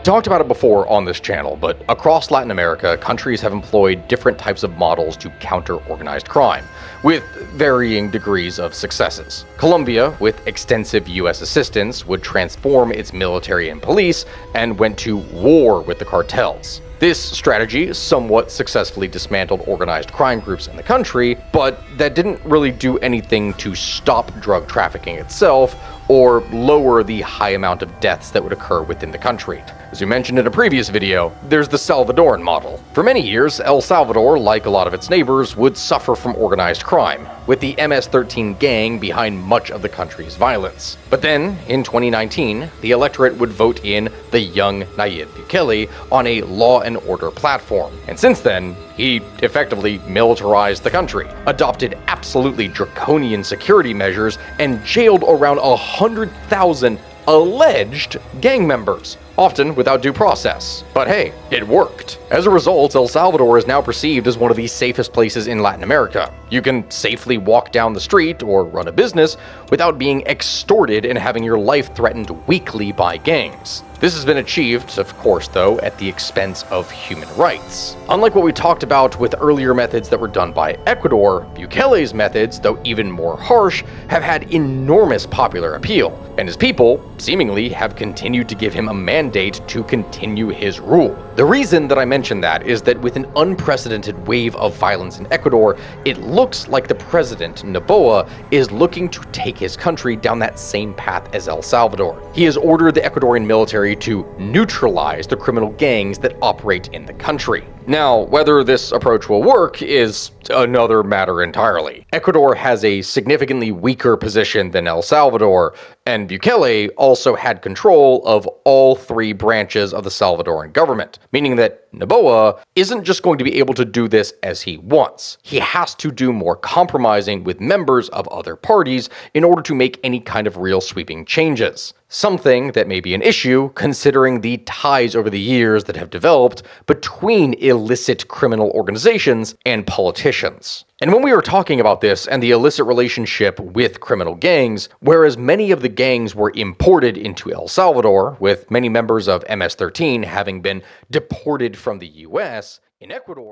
talked about it before on this channel, but across Latin America, countries have employed different types of models to counter organized crime, with varying degrees of successes. Colombia, with extensive US assistance, would transform its military and police and went to war with the cartels. This strategy somewhat successfully dismantled organized crime groups in the country, but that didn't really do anything to stop drug trafficking itself or lower the high amount of deaths that would occur within the country. As we mentioned in a previous video, there's the Salvadoran model. For many years, El Salvador, like a lot of its neighbors, would suffer from organized crime, with the MS-13 gang behind much of the country's violence. But then, in 2019, the electorate would vote in the young Nayib Bukele on a law and order platform. And since then, he effectively militarized the country, adopted absolutely draconian security measures, and jailed around 100,000 alleged gang members, often without due process. But hey, it worked. As a result, El Salvador is now perceived as one of the safest places in Latin America. You can safely walk down the street or run a business without being extorted and having your life threatened weekly by gangs. This has been achieved, of course, though, at the expense of human rights. Unlike what we talked about with earlier methods that were done by Ecuador, Bukele's methods, though even more harsh, have had enormous popular appeal, and his people, seemingly, have continued to give him a mandate to continue his rule. The reason that I mention that is that with an unprecedented wave of violence in Ecuador, it looks like the president, Noboa, is looking to take his country down that same path as El Salvador. He has ordered the Ecuadorian military to neutralize the criminal gangs that operate in the country. Now, whether this approach will work is another matter entirely. Ecuador has a significantly weaker position than El Salvador, and Bukele also had control of all three branches of the Salvadoran government, meaning that Noboa isn't just going to be able to do this as he wants. He has to do more compromising with members of other parties in order to make any kind of real sweeping changes. Something that may be an issue considering the ties over the years that have developed between illicit criminal organizations and politicians. And when we were talking about this and the illicit relationship with criminal gangs, whereas many of the gangs were imported into El Salvador, with many members of MS-13 having been deported from the US, in Ecuador,